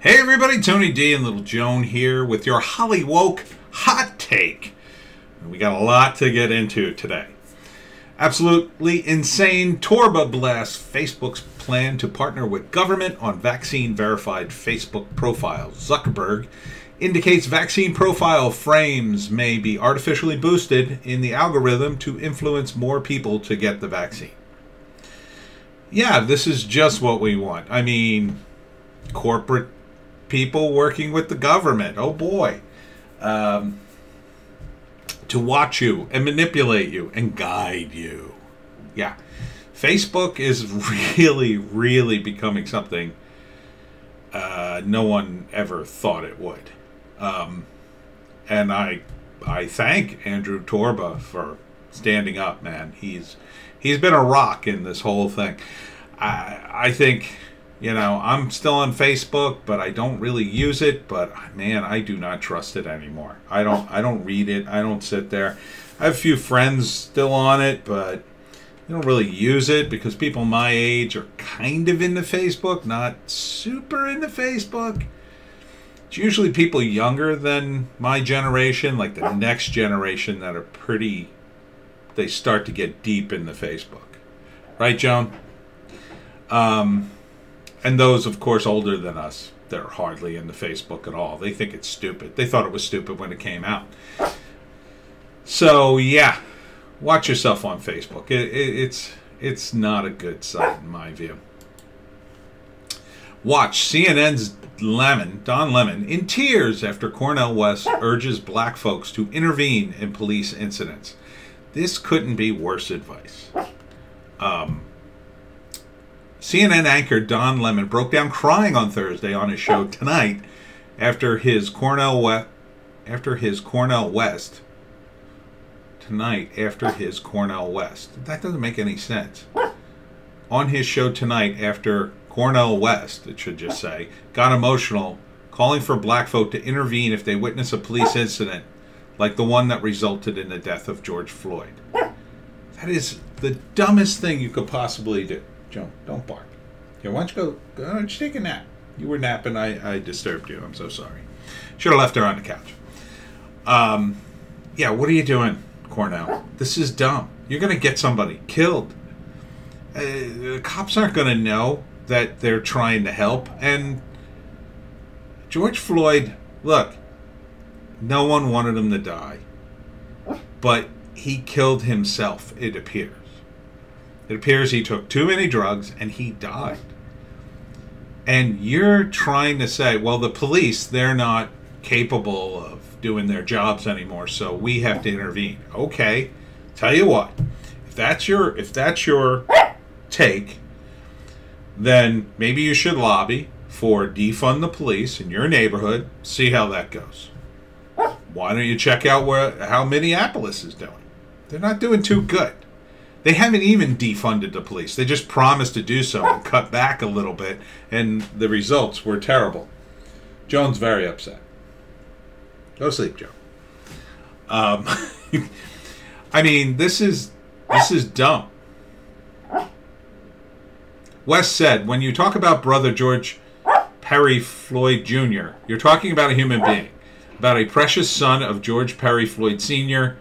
Hey everybody, Tony D and Little Joan here with your Hollywoke hot take. We got a lot to get into today. Absolutely insane Torba blasts Facebook's plan to partner with government on vaccine-verified Facebook profiles. Zuckerberg indicates vaccine profile frames may be artificially boosted in the algorithm to influence more people to get the vaccine. Yeah, this is just what we want. I mean, corporate people working with the government, oh boy, to watch you and manipulate you and guide you. Yeah, Facebook is really becoming something no one ever thought it would. And I thank Andrew Torba for standing up, man. He's been a rock in this whole thing. I think, you know, I'm still on Facebook, but I don't really use it. But man, I do not trust it anymore. I don't read it. I don't sit there. I have a few friends still on it, but I don't really use it because people my age are kind of into Facebook, not super into Facebook. It's usually people younger than my generation, like the next generation, that are pretty, they start to get deep into Facebook. Right, Joan? And those, of course, older than us, they're hardly into Facebook at all. They think it's stupid. They thought it was stupid when it came out. So, yeah, watch yourself on Facebook. It's not a good site, in my view. Watch CNN's Don Lemon in tears after Cornel West urges black folks to intervene in police incidents. This couldn't be worse advice. CNN anchor Don Lemon broke down crying on Thursday on his show Tonight after his Cornel West. That doesn't make any sense. On his show Tonight after Cornel West, it should just say, got emotional, calling for black folk to intervene if they witness a police incident like the one that resulted in the death of George Floyd. That is the dumbest thing you could possibly do. Joan, don't bark. Here, why don't you go and take a nap? You were napping. I disturbed you. I'm so sorry. Should have left her on the couch. Yeah, what are you doing, Cornell? This is dumb. You're going to get somebody killed. The cops aren't going to know that they're trying to help. And George Floyd, look, no one wanted him to die. But he killed himself, it appears. It appears he took too many drugs and he died. And you're trying to say, well, the police, they're not capable of doing their jobs anymore, so we have to intervene. Okay, tell you what, if that's your take, then maybe you should lobby for defund the police in your neighborhood, see how that goes. Why don't you check out how Minneapolis is doing? They're not doing too good. They haven't even defunded the police. They just promised to do so and cut back a little bit, and the results were terrible. Joan's very upset. Go to sleep, Joan. I mean, this is dumb. West said, when you talk about brother George Perry Floyd Jr., you're talking about a human being, about a precious son of George Perry Floyd Sr.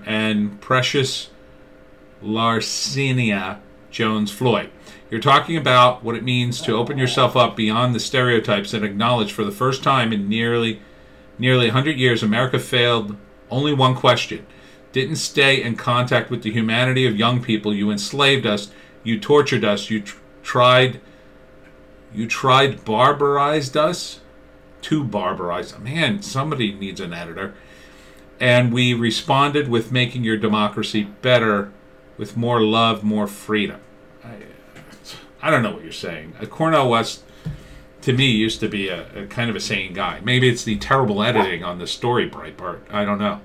and precious Larcenia Jones Floyd. You're talking about what it means to open yourself up beyond the stereotypes and acknowledge for the first time in nearly 100 years America failed only one question. Didn't stay in contact with the humanity of young people. You enslaved us. You tortured us. You tried barbarized us. To barbarize. Man, somebody needs an editor. And we responded with making your democracy better, with more love, more freedom. I don't know what you're saying. Cornel West, to me, used to be a kind of a sane guy. Maybe it's the terrible editing on the story, Breitbart. I don't know.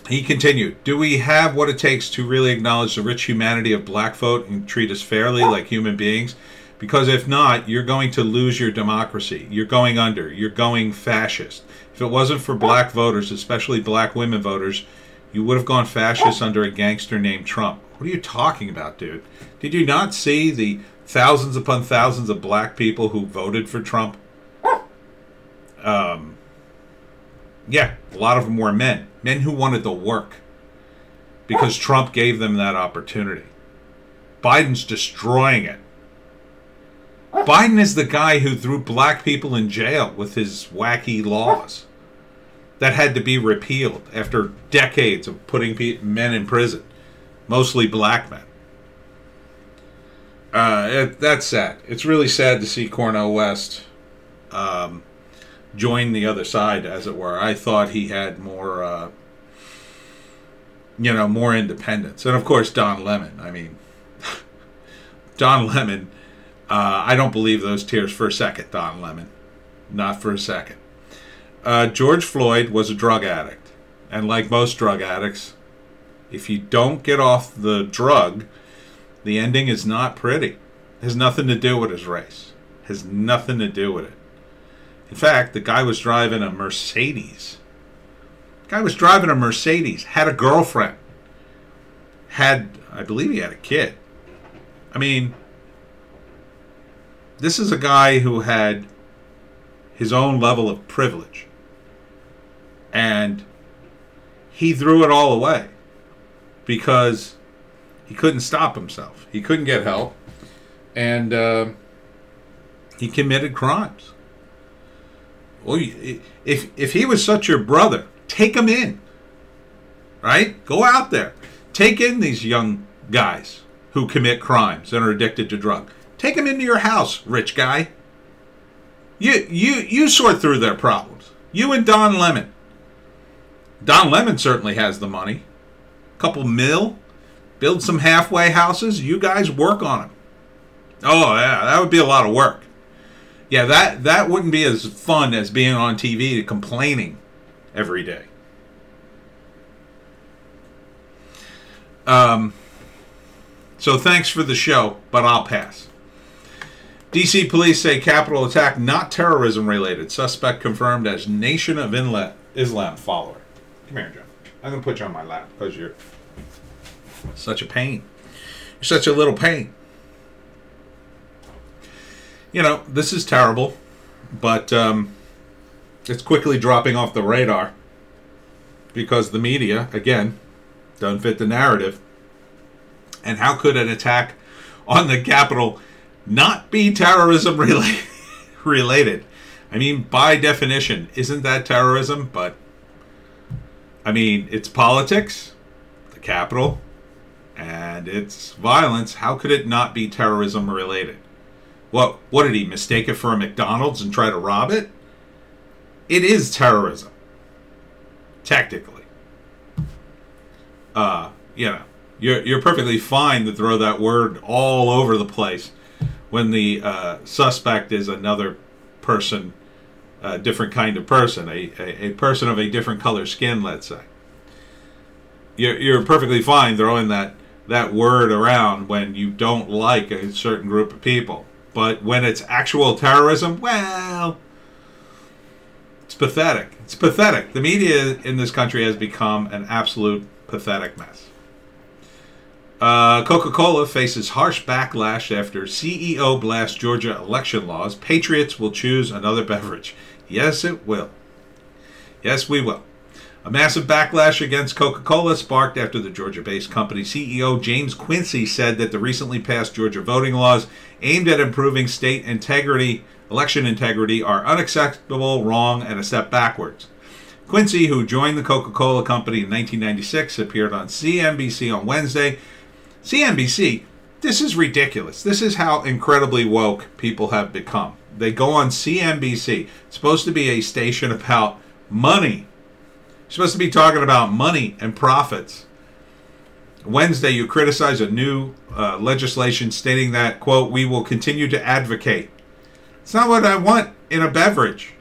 He continued, do we have what it takes to really acknowledge the rich humanity of black folk and treat us fairly like human beings? Because if not, you're going to lose your democracy. You're going under. You're going fascist. If it wasn't for black voters, especially black women voters, you would have gone fascist under a gangster named Trump. What are you talking about, dude? Did you not see the thousands upon thousands of black people who voted for Trump. Yeah, a lot of them were men. Men who wanted to work because Trump gave them that opportunity. Biden's destroying it. Biden is the guy who threw black people in jail with his wacky laws that had to be repealed after decades of putting men in prison, mostly black men. That's sad. It's really sad to see Cornel West join the other side, as it were. I thought he had more, more independence. And, of course, Don Lemon. I mean, Don Lemon, I don't believe those tears for a second, Don Lemon. Not for a second. George Floyd was a drug addict. And like most drug addicts, if you don't get off the drug, the ending is not pretty. It has nothing to do with his race. It has nothing to do with it. In fact, the guy was driving a Mercedes. Had a girlfriend. I believe he had a kid. I mean, this is a guy who had his own level of privilege. And he threw it all away because he couldn't stop himself. He couldn't get help. And he committed crimes. Well, if he was such your brother, take him in. Right? Go out there. Take in these young guys who commit crimes and are addicted to drugs. Take them into your house, rich guy. You sort through their problems. You and Don Lemon. Don Lemon certainly has the money. Couple mil. Build some halfway houses. You guys work on them. Oh, yeah, that would be a lot of work. Yeah, that wouldn't be as fun as being on TV complaining every day. So thanks for the show, but I'll pass. DC police say Capitol attack not terrorism related. Suspect confirmed as Nation of Islam follower. Come here, John. I'm going to put you on my lap because you're such a pain. You're such a little pain. You know, this is terrible, but it's quickly dropping off the radar because the media, again, doesn't fit the narrative. And how could an attack on the Capitol not be terrorism related? I mean, by definition, isn't that terrorism? But, I mean, it's politics, the Capitol, and it's violence. How could it not be terrorism related? What did he mistake it for a McDonald's and try to rob it? It is terrorism. Technically. You know, you're perfectly fine to throw that word all over the place when the suspect is another person, a different kind of person, a person of a different color skin, let's say. You're perfectly fine throwing that word around when you don't like a certain group of people. But when it's actual terrorism, well, it's pathetic. It's pathetic. The media in this country has become an absolute pathetic mess. CocaCola faces harsh backlash after CEO blasts Georgia election laws. Patriots will choose another beverage. Yes, it will. Yes, we will. A massive backlash against Coca-Cola sparked after the Georgia-based company CEO James Quincy said that the recently passed Georgia voting laws aimed at improving state integrity, election integrity, are unacceptable, wrong, and a step backwards. Quincy, who joined the Coca-Cola company in 1996, appeared on CNBC on Wednesday. CNBC, this is ridiculous. This is how incredibly woke people have become. They go on CNBC. It's supposed to be a station about money. You're supposed to be talking about money and profits. Wednesday, you criticize a new legislation stating that, quote, we will continue to advocate. It's not what I want in a beverage.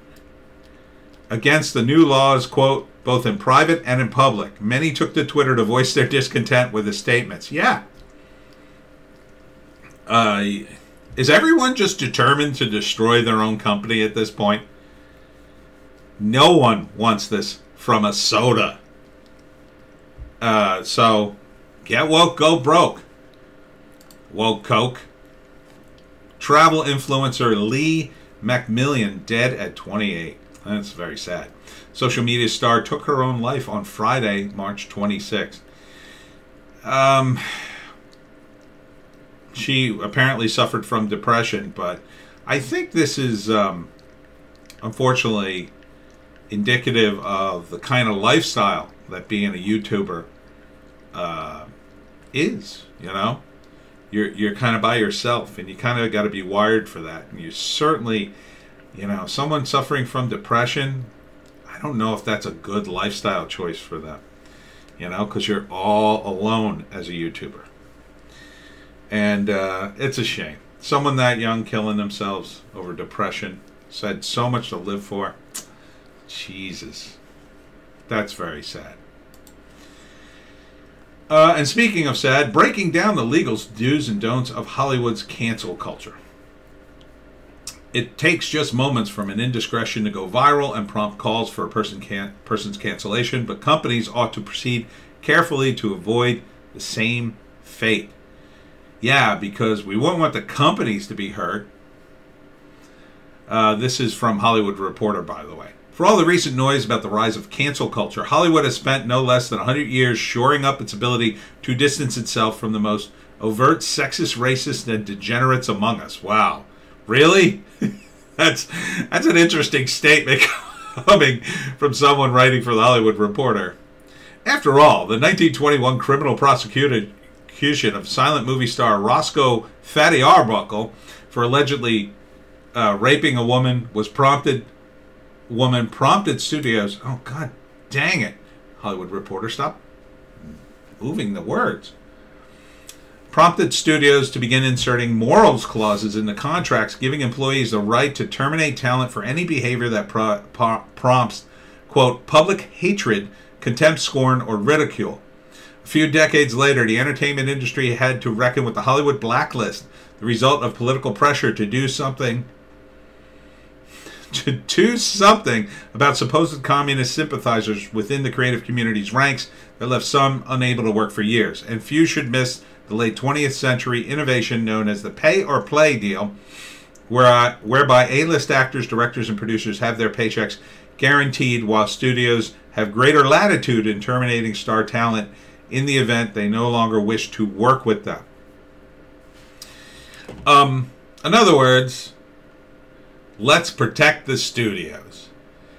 Against the new laws, quote, both in private and in public. Many took to Twitter to voice their discontent with the statements. Yeah. Is everyone just determined to destroy their own company at this point? No one wants this from a soda. So, get woke, go broke. Woke Coke. Travel influencer Lee MacMillian dead at 28. That's very sad. Social media star took her own life on Friday, March 26th. She apparently suffered from depression, but I think this is unfortunately indicative of the kind of lifestyle that being a YouTuber is. You know, you're kind of by yourself, and you kind of got to be wired for that. And you certainly, you know, someone suffering from depression, I don't know if that's a good lifestyle choice for them. You know, because you're all alone as a YouTuber. And it's a shame. Someone that young killing themselves over depression, said so much to live for. Jesus. That's very sad. And speaking of sad, breaking down the legal do's and don'ts of Hollywood's cancel culture. It takes just moments from an indiscretion to go viral and prompt calls for a person's cancellation, but companies ought to proceed carefully to avoid the same fate. Yeah, because we won't want the companies to be hurt. This is from Hollywood Reporter, by the way. For all the recent noise about the rise of cancel culture, Hollywood has spent no less than 100 years shoring up its ability to distance itself from the most overt sexist, racist, and degenerates among us. Wow. Really? That's an interesting statement coming from someone writing for the Hollywood Reporter. After all, the 1921 criminal prosecution of silent movie star Roscoe Fatty Arbuckle for allegedly raping a woman prompted studios. Oh, God dang it. Hollywood Reporter, stop moving the words. Prompted studios to begin inserting morals clauses in the contracts, giving employees the right to terminate talent for any behavior that prompts, quote, public hatred, contempt, scorn, or ridicule. A few decades later, the entertainment industry had to reckon with the Hollywood blacklist, the result of political pressure to do something about supposed communist sympathizers within the creative community's ranks that left some unable to work for years. And few should miss the late 20th century innovation known as the pay-or-play deal, whereby A-list actors, directors, and producers have their paychecks guaranteed while studios have greater latitude in terminating star talent in the event they no longer wish to work with them. In other words, let's protect the studios.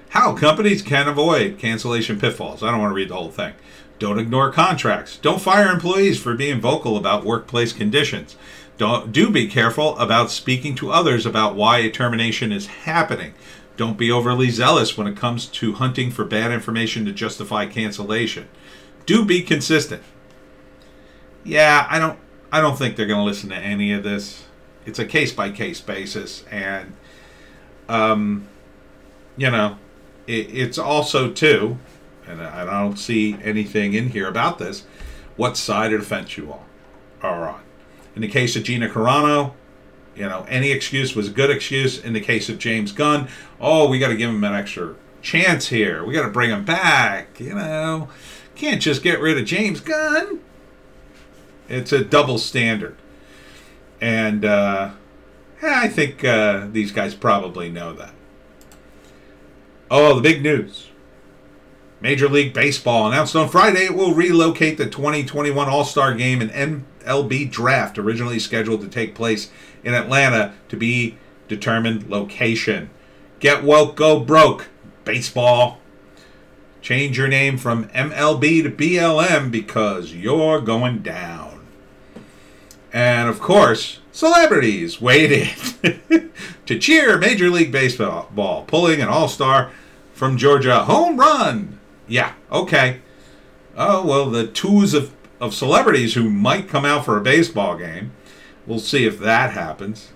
How companies can avoid cancellation pitfalls. I don't want to read the whole thing. Don't ignore contracts. Don't fire employees for being vocal about workplace conditions. Do be careful about speaking to others about why a termination is happening. Don't be overly zealous when it comes to hunting for bad information to justify cancellation. Do be consistent. Yeah, I don't think they're going to listen to any of this. It's a case-by-case basis, and you know, it's also too, and I don't see anything in here about this, what side of the fence you all are on. In the case of Gina Carano, you know, any excuse was a good excuse. In the case of James Gunn, oh, we got to give him an extra chance here. We got to bring him back. You know, can't just get rid of James Gunn. It's a double standard. And I think these guys probably know that. Oh, the big news. Major League Baseball announced on Friday it will relocate the 2021 All-Star Game and MLB Draft, originally scheduled to take place in Atlanta, to be determined location. Get woke, go broke, baseball. Change your name from MLB to BLM because you're going down. And, of course, celebrities weighed in to cheer Major League Baseball, pulling an all-star from Georgia home run. Yeah, okay. Oh, well, the twos of celebrities who might come out for a baseball game. We'll see if that happens.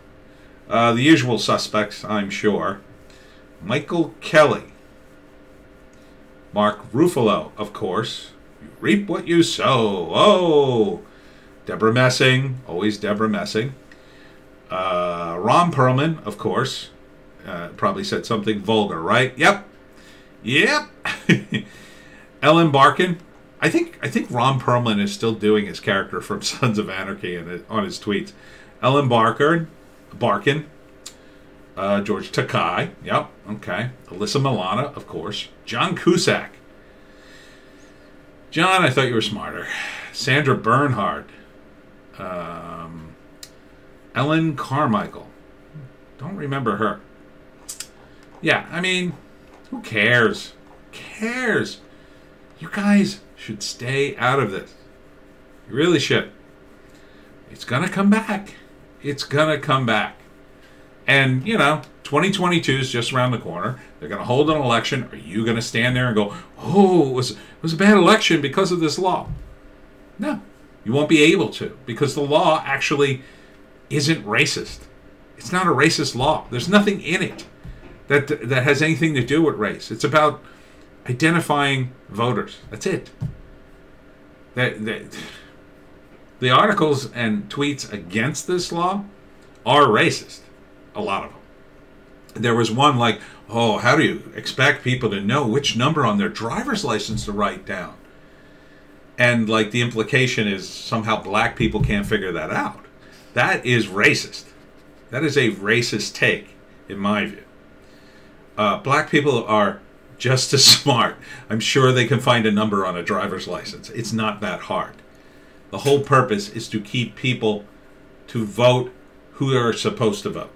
The usual suspects, I'm sure. Michael Kelly. Mark Ruffalo, of course. You reap what you sow. Oh, Deborah Messing, always Deborah Messing. Ron Perlman, of course. Probably said something vulgar, right? Yep. Ellen Barkin. I think Ron Perlman is still doing his character from Sons of Anarchy on his tweets. Ellen Barkin. Barkin, George Takei, yep, okay. Alyssa Milano, of course. John Cusack. John, I thought you were smarter. Sandra Bernhard. Ellen Carmichael. Don't remember her. Yeah, I mean, who cares? Who cares? You guys should stay out of this. You really should. It's going to come back. It's going to come back. And, 2022 is just around the corner. They're going to hold an election. Are you going to stand there and go, oh, it was a bad election because of this law? No. You won't be able to, because the law actually isn't racist. It's not a racist law. There's nothing in it that has anything to do with race. It's about identifying voters. That's it. The articles and tweets against this law are racist. A lot of them. There was one like, oh, how do you expect people to know which number on their driver's license to write down? And like the implication is somehow black people can't figure that out. That is racist. That is a racist take, in my view. Black people are just as smart. I'm sure they can find a number on a driver's license. It's not that hard. The whole purpose is to keep people to vote who are supposed to vote.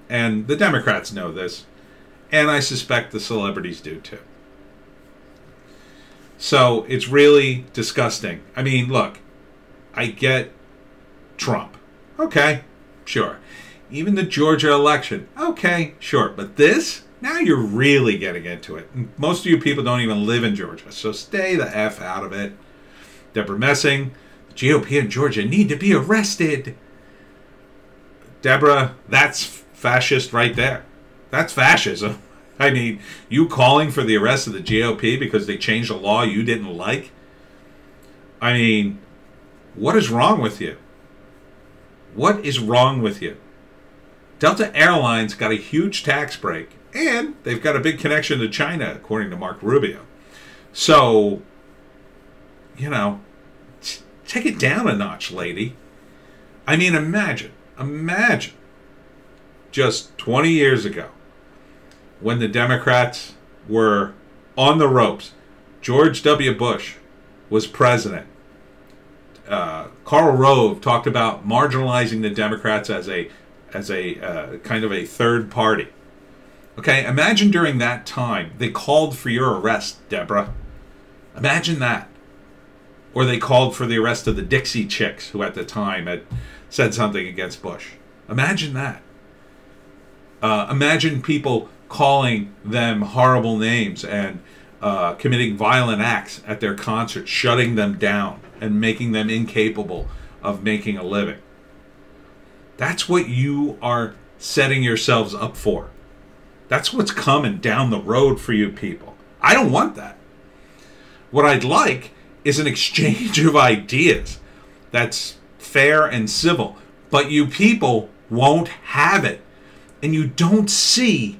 And the Democrats know this. And I suspect the celebrities do too. So it's really disgusting. I mean, look, I get Trump. Okay, sure. Even the Georgia election. Okay, sure. But this, now you're really getting into it. And most of you people don't even live in Georgia. So stay the F out of it. Deborah Messing, the GOP in Georgia need to be arrested. Deborah, that's fascist right there. That's fascism. I mean, you calling for the arrest of the GOP because they changed a law you didn't like? I mean, what is wrong with you? What is wrong with you? Delta Airlines got a huge tax break, and they've got a big connection to China, according to Mark Rubio. So, take it down a notch, lady. I mean, imagine just 20 years ago when the Democrats were on the ropes. George W. Bush was president. Karl Rove talked about marginalizing the Democrats as a kind of a third party. Okay, imagine during that time they called for your arrest, Deborah. Imagine that. Or they called for the arrest of the Dixie Chicks, who at the time had said something against Bush. Imagine that. Imagine people calling them horrible names and committing violent acts at their concerts, shutting them down and making them incapable of making a living. That's what you are setting yourselves up for. That's what's coming down the road for you people. I don't want that. What I'd like is an exchange of ideas that's fair and civil. But you people won't have it. And you don't see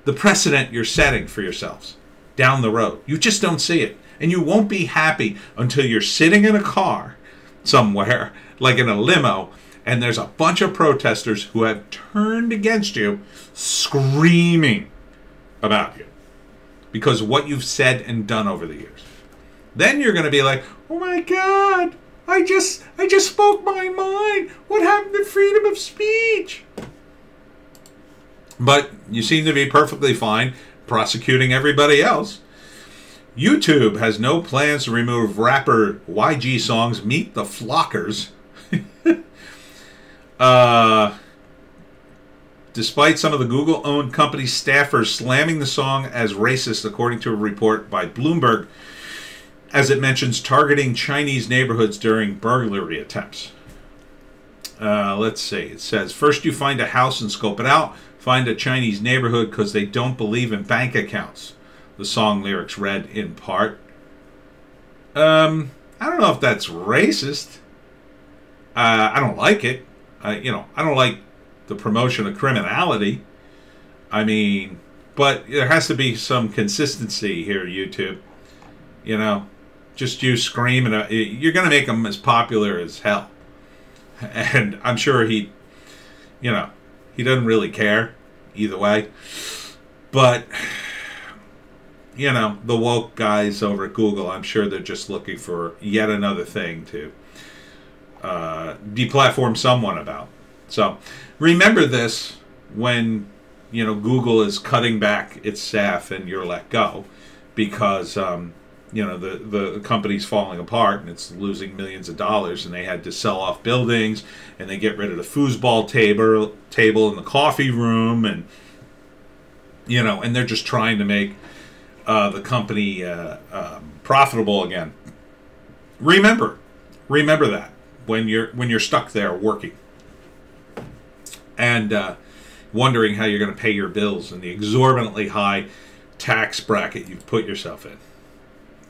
the precedent you're setting for yourselves down the road. You just don't see it. And you won't be happy until you're sitting in a car somewhere, like in a limo, and there's a bunch of protesters who have turned against you, screaming about you because of what you've said and done over the years. Then you're going to be like, oh my God, I just spoke my mind. What happened to freedom of speech? But you seem to be perfectly fine prosecuting everybody else. YouTube has no plans to remove rapper YG songs Meet the Flockers. Despite some of the Google-owned company's staffers slamming the song as racist, according to a report by Bloomberg, as it mentions targeting Chinese neighborhoods during burglary attempts. Let's see. It says, first you find a house and scope it out. Find a Chinese neighborhood because they don't believe in bank accounts. The song lyrics read in part. I don't know if that's racist. I don't like it. I don't like the promotion of criminality. I mean, but there has to be some consistency here, YouTube. Just you screaming. You're going to make them as popular as hell. And I'm sure he, He doesn't really care either way. But, you know, the woke guys over at Google, I'm sure they're just looking for yet another thing to deplatform someone about. So remember this when, you know, Google is cutting back its staff and you're let go because, you know, the company's falling apart and it's losing millions of dollars, and they had to sell off buildings, and they get rid of the foosball table in the coffee room, and, you know, and they're just trying to make the company profitable again. Remember that when you're stuck there working and wondering how you're going to pay your bills and the exorbitantly high tax bracket you've put yourself in.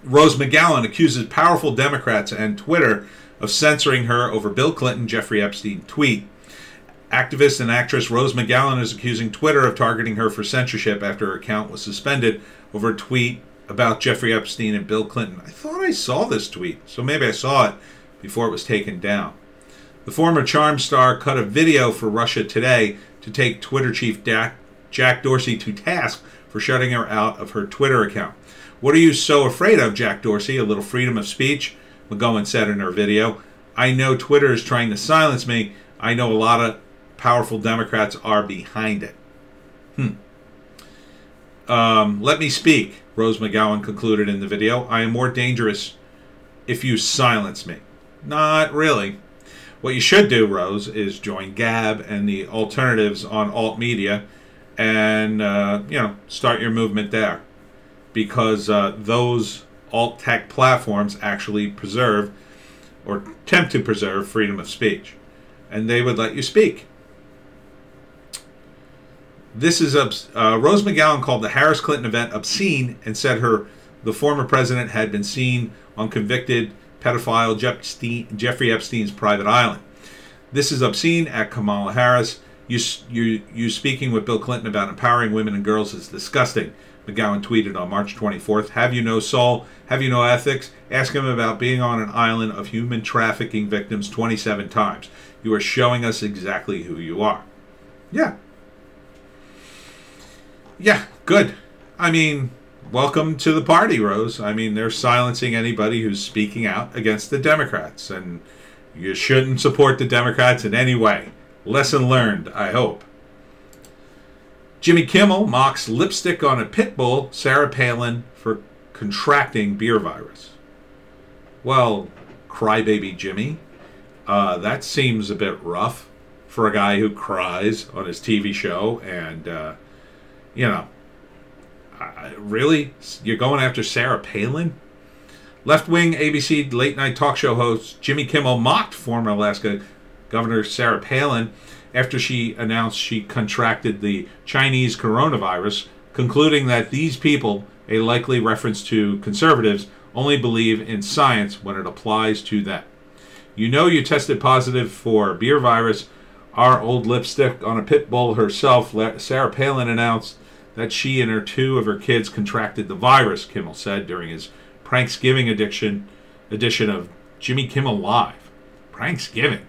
Rose McGowan accuses powerful Democrats and Twitter of censoring her over Bill Clinton Jeffrey Epstein tweet. Activist and actress Rose McGowan is accusing Twitter of targeting her for censorship after her account was suspended over a tweet about Jeffrey Epstein and Bill Clinton. I thought I saw this tweet, so maybe I saw it before it was taken down. The former Charm star cut a video for Russia Today to take Twitter chief Jack Dorsey to task for shutting her out of her Twitter account. "What are you so afraid of, Jack Dorsey? A little freedom of speech?" McGowan said in her video. "I know Twitter is trying to silence me. I know a lot of powerful Democrats are behind it." Let me speak, Rose McGowan concluded in the video. "I am more dangerous if you silence me." Not really. What you should do, Rose, is join Gab and the alternatives on alt media and, you know, start your movement there. Because those alt tech platforms actually preserve or attempt to preserve freedom of speech. And they would let you speak. This is Rose McGowan called the Harris Clinton event obscene and said the former president had been seen on convicted pedophile Jeffrey Epstein's private island. "This is obscene," at Kamala Harris. You speaking with Bill Clinton about empowering women and girls is disgusting," McGowan tweeted on March 24th. "Have you no soul? Have you no ethics? Ask him about being on an island of human trafficking victims 27 times. You are showing us exactly who you are." Yeah. Yeah, good. I mean, welcome to the party, Rose. I mean, they're silencing anybody who's speaking out against the Democrats, and you shouldn't support the Democrats in any way. Lesson learned, I hope. Jimmy Kimmel mocks lipstick on a pit bull Sarah Palin for contracting beer virus. Well, crybaby Jimmy, that seems a bit rough for a guy who cries on his TV show, and, you know, really? You're going after Sarah Palin? Left-wing ABC late-night talk show host Jimmy Kimmel mocked former Alaska Governor Sarah Palin after she announced she contracted the Chinese coronavirus, concluding that these people, a likely reference to conservatives, only believe in science when it applies to them. "You know you tested positive for beer virus. Our old lipstick on a pit bull herself, Sarah Palin, announced that she and two of her kids contracted the virus," Kimmel said during his Pranksgiving edition of Jimmy Kimmel Live. Pranksgiving?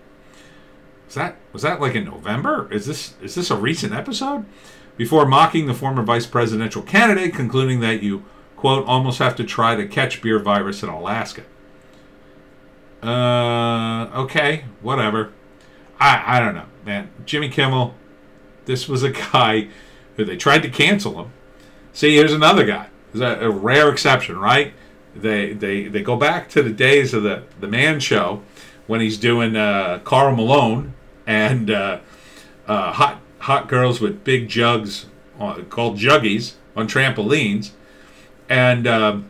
Was that like in November? Is this a recent episode? Before mocking the former vice presidential candidate, concluding that you, quote, almost have to try to catch beer virus in Alaska. Okay, whatever. I don't know, man. Jimmy Kimmel, this was a guy who they tried to cancel him. See, here's another guy. There's a rare exception, right? They go back to the days of the Man Show when he's doing Karl Malone and hot girls with big jugs called juggies on trampolines, and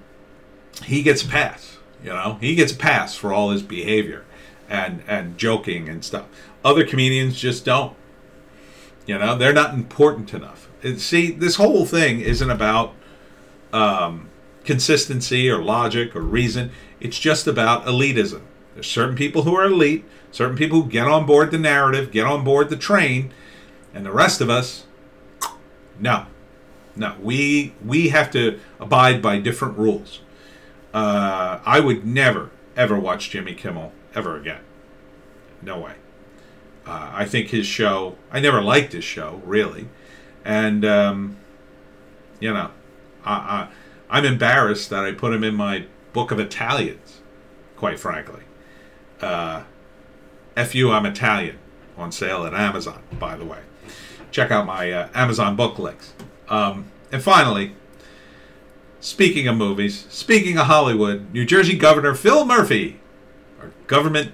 he gets a pass. You know, he gets a pass for all his behavior and joking and stuff. Other comedians just don't. You know, they're not important enough. And see, this whole thing isn't about consistency or logic or reason. It's just about elitism. There's certain people who are elite, certain people who get on board the narrative, get on board the train, and the rest of us, no. We have to abide by different rules. I would never, ever watch Jimmy Kimmel ever again. No way. I think his show, I never liked his show, really. And, you know, I'm embarrassed that I put him in my book of Italians, quite frankly. F.U. I'm Italian, on sale at Amazon, by the way. Check out my Amazon book links. And finally, speaking of movies, speaking of Hollywood, New Jersey Governor Phil Murphy, or Governor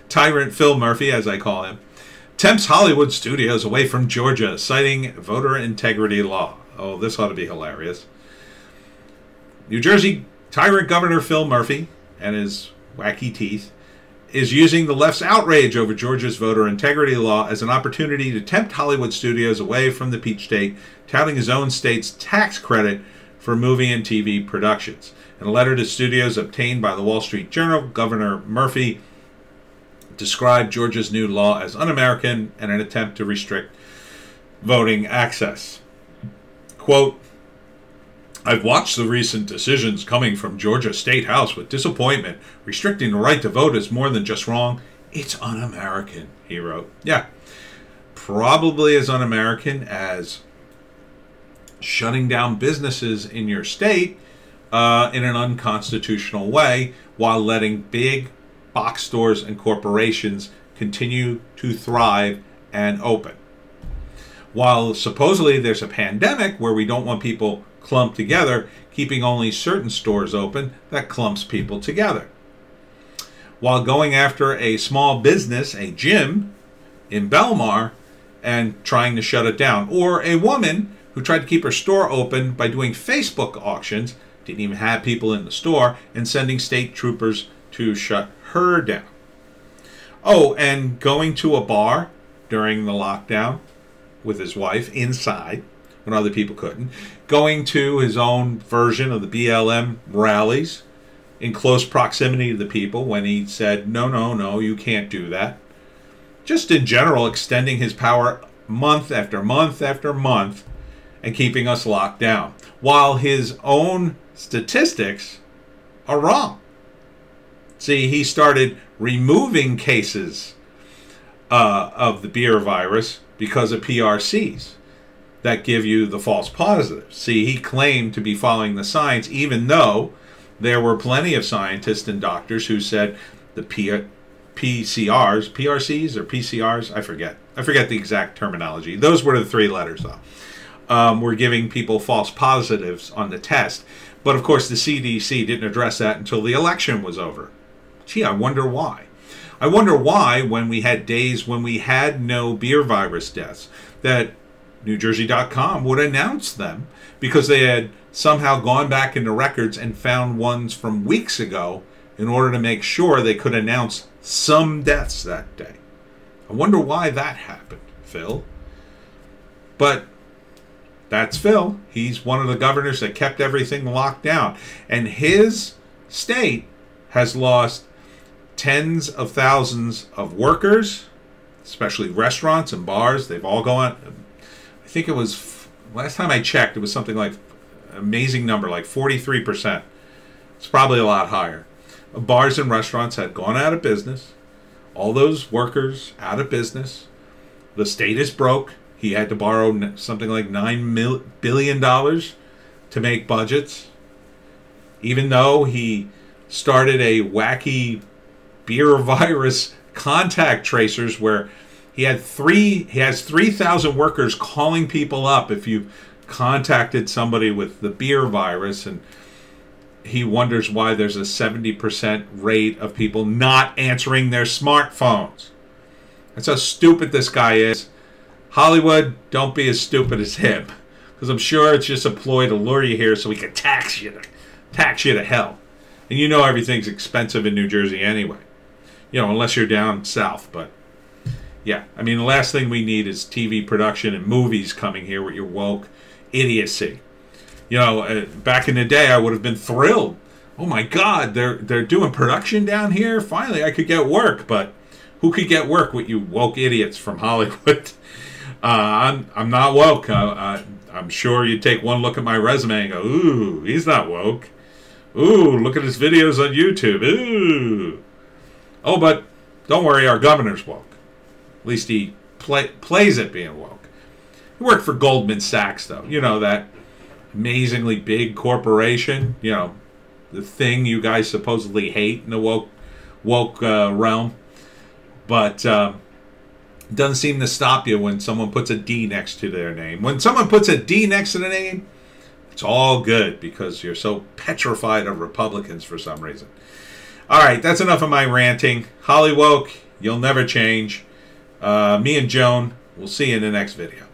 Tyrant Phil Murphy, as I call him, tempts Hollywood studios away from Georgia, citing voter integrity law. Oh, this ought to be hilarious. New Jersey Tyrant Governor Phil Murphy and his wacky teeth is using the left's outrage over Georgia's voter integrity law as an opportunity to tempt Hollywood studios away from the Peach State, touting his own state's tax credit for movie and TV productions. In a letter to studios obtained by the Wall Street Journal, Governor Murphy described Georgia's new law as un-American and an attempt to restrict voting access. Quote, I've watched the recent decisions coming from Georgia State House with disappointment. Restricting the right to vote is more than just wrong. It's un-American, he wrote. Yeah, probably as un-American as shutting down businesses in your state in an unconstitutional way while letting big box stores and corporations continue to thrive and open. While supposedly there's a pandemic where we don't want people clumped together, keeping only certain stores open, that clumps people together. While going after a small business, a gym in Belmar, and trying to shut it down. Or a woman who tried to keep her store open by doing Facebook auctions, didn't even have people in the store, and sending state troopers to shut her down. Oh, and going to a bar during the lockdown with his wife inside when other people couldn't. Going to his own version of the BLM rallies in close proximity to the people when he said, no, no, no, you can't do that. Just in general, extending his power month after month after month and keeping us locked down. While his own statistics are wrong. See, he started removing cases of the beer virus because of PRCs that give you the false positives. See, he claimed to be following the science, even though there were plenty of scientists and doctors who said the PCRs, PRCs or PCRs, I forget the exact terminology. Those were the three letters, though. Were giving people false positives on the test. But, of course, the CDC didn't address that until the election was over. Gee, I wonder why. I wonder why, when we had days when we had no beer virus deaths, that NewJersey.com would announce them because they had somehow gone back into records and found ones from weeks ago in order to make sure they could announce some deaths that day. I wonder why that happened, Phil. But that's Phil. He's one of the governors that kept everything locked down. And his state has lost tens of thousands of workers, especially restaurants and bars. They've all gone. I think it was, last time I checked, it was something like an amazing number, like 43%. It's probably a lot higher. Bars and restaurants had gone out of business. All those workers out of business. The state is broke. He had to borrow something like $9 billion to make budgets. Even though he started a wacky beer virus contact tracers where he has 3,000 workers calling people up if you contacted somebody with the beer virus, and he wonders why there's a 70% rate of people not answering their smartphones. That's how stupid this guy is. Hollywood, don't be as stupid as him, because I'm sure it's just a ploy to lure you here so we can tax you to hell. And you know everything's expensive in New Jersey anyway. You know, unless you're down south. But, yeah. I mean, the last thing we need is TV production and movies coming here with your woke idiocy. You know, back in the day, I would have been thrilled. Oh, my God, they're doing production down here? Finally, I could get work. But who could get work with you woke idiots from Hollywood? I'm not woke. I'm sure you take one look at my resume and go, ooh, he's not woke. Ooh, look at his videos on YouTube. Ooh. Oh, but Don't worry, our governor's woke. At least he plays at being woke. He worked for Goldman Sachs, though. You know, that amazingly big corporation. You know, the thing you guys supposedly hate in the woke realm. But doesn't seem to stop you when someone puts a D next to their name. When someone puts a D next to the name, it's all good because you're so petrified of Republicans for some reason. All right, that's enough of my ranting. Hollywoke, you'll never change. Me and Joan, we'll see you in the next video.